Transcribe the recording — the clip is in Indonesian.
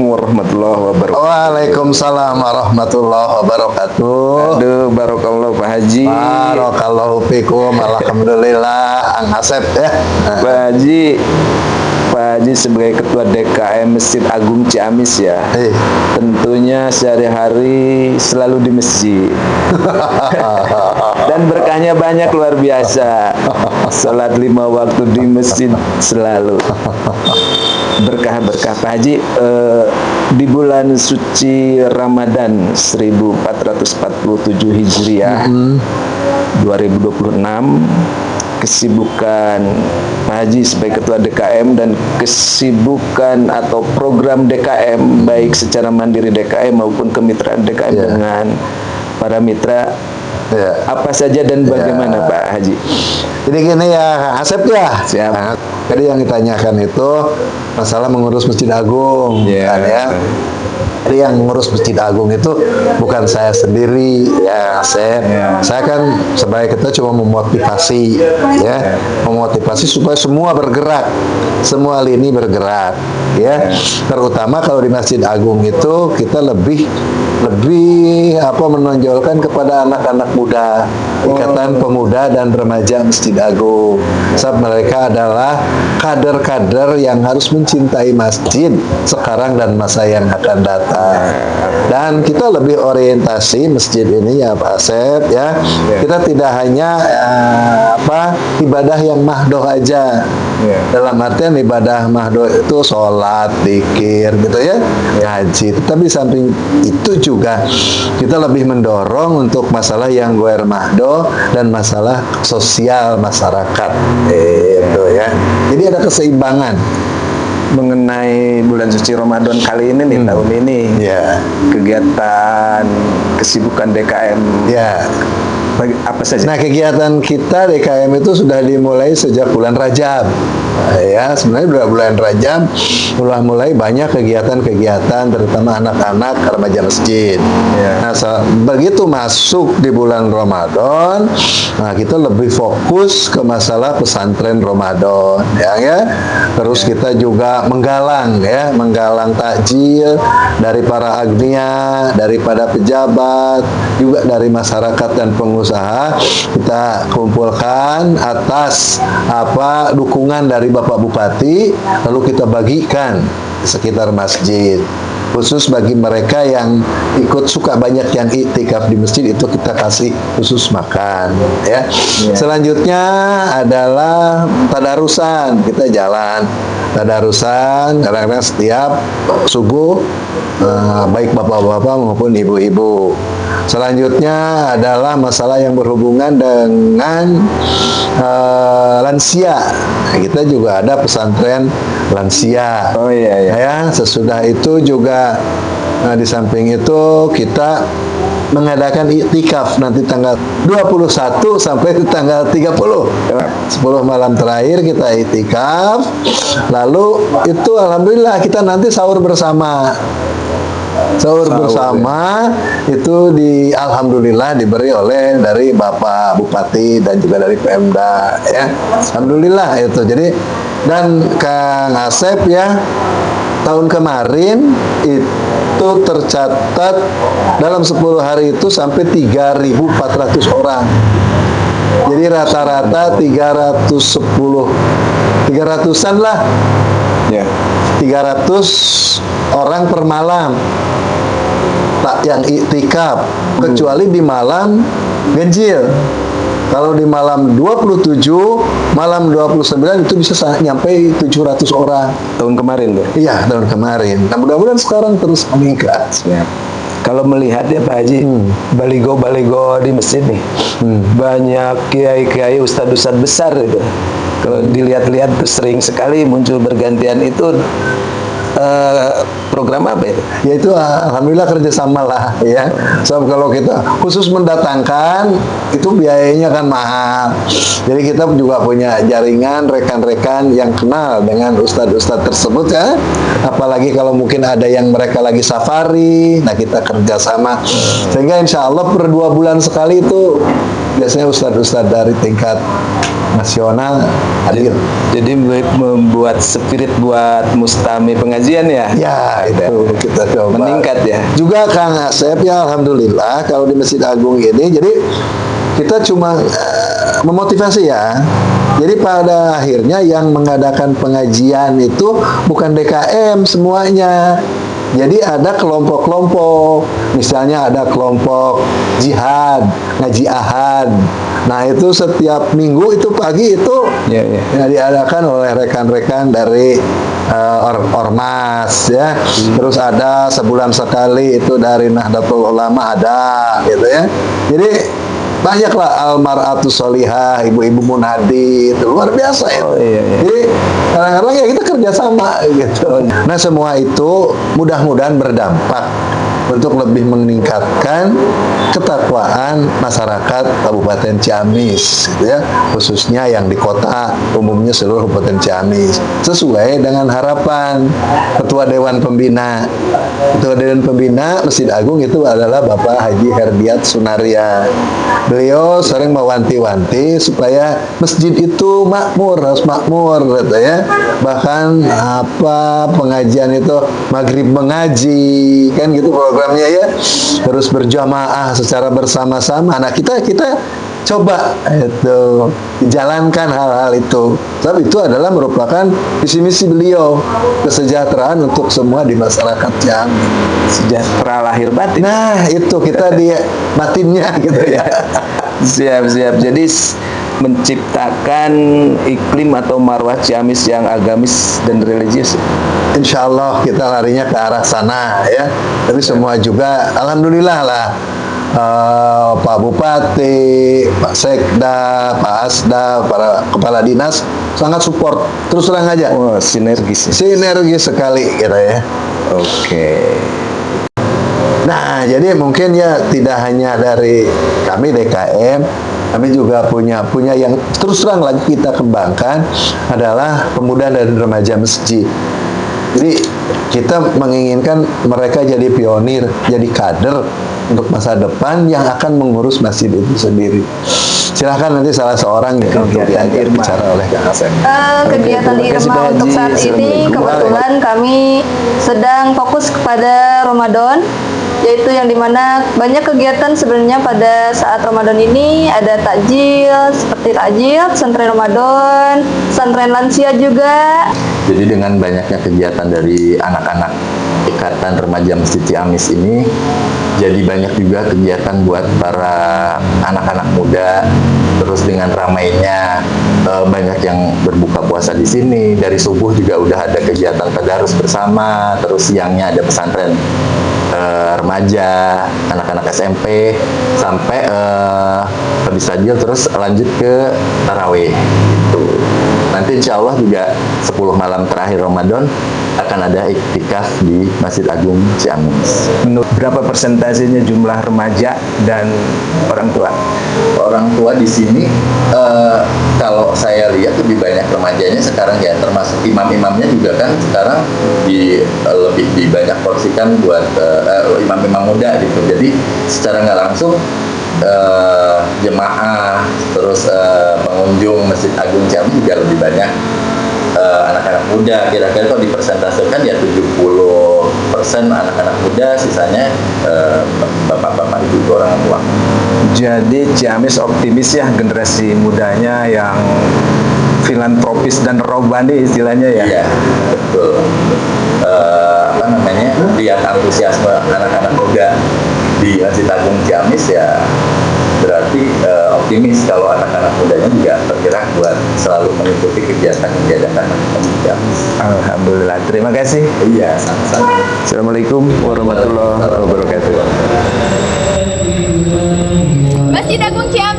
warahmatullahi wabarakatuh. Waalaikumsalam warahmatullahi wabarakatuh. Aduh, barokallahu Pak Haji. Barakallahu fikum. Alhamdulillah, Ang Asep ya. Pak Haji sebagai Ketua DKM Masjid Agung Ciamis ya. Tentunya sehari-hari selalu di masjid. Dan berkahnya banyak, luar biasa. Salat 5 waktu di masjid selalu. Berkah-berkah Pak Haji. Di bulan suci Ramadan 1447 Hijriah 2026, kesibukan Pak Haji sebagai Ketua DKM dan kesibukan atau program DKM baik secara mandiri DKM maupun kemitraan DKM dengan para mitra apa saja dan bagaimana Pak Haji? Jadi gini ya, Asep ya. Siap. Nah, jadi yang ditanyakan itu masalah mengurus Masjid Agung, kan ya. Jadi yang mengurus Masjid Agung itu bukan saya sendiri, ya Asep. Saya kan sebagai ketua cuma memotivasi, ya, memotivasi supaya semua bergerak, semua lini bergerak, ya. Terutama kalau di Masjid Agung itu kita lebih menonjolkan kepada anak-anak muda, Ikatan Pemuda dan Remaja Masjid Agung. Sebab mereka adalah kader-kader yang harus mencintai masjid sekarang dan masa yang akan datang. Dan kita lebih orientasi masjid ini ya Pak Asep ya. Kita tidak hanya ibadah yang mahdoh aja. Dalam artian ibadah mahdoh itu sholat, zikir gitu ya, ngaji. Tapi samping itu juga kita lebih mendorong untuk masalah yang goer mahdoh dan masalah sosial masyarakat itu ya. Jadi ada keseimbangan mengenai bulan suci Ramadan kali ini nih, tahun ini. Kegiatan kesibukan DKM apa saja? Nah, kegiatan kita DKM itu sudah dimulai sejak bulan Rajab. Ya, sebenarnya bulan Rajab mulai banyak kegiatan-kegiatan terutama anak-anak remaja masjid. Nah, begitu masuk di bulan Ramadan, nah kita lebih fokus ke masalah pesantren Ramadan, ya. Terus kita juga menggalang takjil dari para agnia, daripada pejabat, juga dari masyarakat dan pengusaha. Kita kumpulkan atas dukungan dari Bapak Bupati, lalu kita bagikan di sekitar masjid. Khusus bagi mereka yang suka banyak yang iktikaf di masjid, itu kita kasih khusus makan ya. Selanjutnya adalah tadarusan. Kita jalan tadarusan kadang-kadang setiap subuh, baik bapak-bapak maupun ibu-ibu. Selanjutnya adalah masalah yang berhubungan dengan lansia. Nah, kita juga ada pesantren lansia. Ya, sesudah itu juga di samping itu kita mengadakan iktikaf nanti tanggal 21 sampai tanggal 30. 10 malam terakhir kita iktikaf. Lalu itu alhamdulillah kita nanti sahur bersama. Sahur bersama itu alhamdulillah diberi oleh dari Bapak Bupati dan juga dari Pemda ya. Alhamdulillah itu. Jadi dan Kang Asep ya, tahun kemarin itu tercatat dalam 10 hari itu sampai 3.400 orang. Jadi rata-rata 300-an lah. 300 orang per malam yang iktikaf, kecuali di malam ganjil. Kalau di malam 27, malam 29 itu bisa nyampe 700 orang. Tahun kemarin tuh? Iya, tahun kemarin. Nah, mudah-mudahan sekarang terus meningkat. Kalau melihat ya Pak Haji, baligo-baligo di masjid nih, banyak kiai-kiai, ustadz-ustadz besar itu. Kalau dilihat-lihat sering sekali muncul bergantian itu. Program apa itu? Yaitu alhamdulillah kerjasama lah ya. So, kalau kita khusus mendatangkan itu biayanya kan mahal. Jadi kita juga punya jaringan rekan-rekan yang kenal dengan ustadz-ustadz tersebut ya. Apalagi kalau mungkin ada yang mereka lagi safari, nah kita kerjasama. Sehingga insya Allah per 2 bulan sekali itu biasanya ustadz-ustadz dari tingkat nasional hadir. Jadi membuat spirit buat mustami pengajian ya. Ya, itu kita coba. Meningkat ya. Juga Kang Asep ya, alhamdulillah kalau di Masjid Agung ini, jadi kita cuma memotivasi ya. Jadi pada akhirnya yang mengadakan pengajian itu bukan DKM semuanya. Jadi ada kelompok-kelompok, misalnya ada kelompok jihad, ngaji ahad. Nah itu setiap minggu itu pagi itu yang diadakan oleh rekan-rekan dari ormas ya. Terus ada sebulan sekali itu dari Nahdlatul Ulama ada, gitu ya. Jadi banyaklah almaratu solihah, ibu-ibu munadi, itu luar biasa ya. Jadi kadang-kadang ya kita kerjasama gitu. Nah semua itu mudah-mudahan berdampak untuk lebih meningkatkan ketakwaan masyarakat Kabupaten Ciamis, gitu ya, khususnya yang di kota, umumnya seluruh Kabupaten Ciamis, sesuai dengan harapan Ketua Dewan Pembina. Ketua Dewan Pembina Masjid Agung itu adalah Bapak Haji Herdiat Sunaria. Beliau sering mewanti-wanti supaya masjid itu makmur, harus makmur, gitu ya. Bahkan pengajian itu maghrib mengaji, kan gitu programnya ya, terus berjamaah secara bersama-sama. Nah kita coba itu jalankan hal-hal itu. Tapi itu adalah merupakan visi misi beliau, kesejahteraan untuk semua di masyarakat Ciamis. Sejahtera lahir batin. Nah itu kita di batinnya gitu ya. Siap. Jadi menciptakan iklim atau marwah Ciamis yang agamis dan religius. Insya Allah kita larinya ke arah sana ya. Tapi semua juga alhamdulillah lah, Pak Bupati, Pak Sekda, Pak Asda, para kepala dinas sangat support. Terus terang aja. Wah, sinergis sekali gitu ya. Oke. Nah, jadi mungkin ya tidak hanya dari kami DKM, kami juga punya yang terus terang lagi kita kembangkan adalah pemuda dan remaja masjid. Jadi kita menginginkan mereka jadi pionir, jadi kader untuk masa depan yang akan mengurus masjid itu sendiri. Silahkan nanti salah seorang yang diajak bicara oleh Kang Asep. Kegiatan Irma untuk saat ini kebetulan kami sedang fokus kepada Ramadan, yaitu yang dimana banyak kegiatan sebenarnya pada saat Ramadan ini. Ada takjil, seperti takjil, pesantren Ramadan, pesantren lansia juga. Jadi dengan banyaknya kegiatan dari anak-anak Ikatan Remaja Masjid Ciamis ini, jadi banyak juga kegiatan buat para anak-anak muda. Terus dengan ramainya banyak yang berbuka puasa di sini. Dari subuh juga udah ada kegiatan tadarus bersama. Terus siangnya ada pesantren remaja, anak-anak SMP, sampai habis tajil terus lanjut ke tarawih gitu. Nanti insya Allah juga 10 malam terakhir Ramadan akan ada iktikaf di Masjid Agung Ciamis. Menurut berapa persentasenya jumlah remaja dan orang tua? Orang tua di sini kalau saya lihat lebih banyak remajanya sekarang ya, termasuk imam-imamnya juga kan sekarang lebih dibanyak porsikan buat imam-imam muda gitu. Jadi secara nggak langsung jemaah terus pengunjung Masjid Agung Ciamis juga lebih banyak anak-anak muda. Kira-kira kalau dipersentasekan ya 70% anak-anak muda, sisanya bapak-bapak, ibu orang tua. Jadi Ciamis optimis ya, generasi mudanya yang filantropis dan rohani istilahnya ya. Iya, betul. Lihat antusiasme anak-anak muda di Masjid Agung Ciamis ya, berarti optimis kalau anak-anak mudanya juga bergerak buat selalu mengikuti kegiatan-kegiatan anak-anak muda. Alhamdulillah, terima kasih. Iya, sama-sama. Assalamualaikum warahmatullahi wabarakatuh. Masjid Agung Ciamis.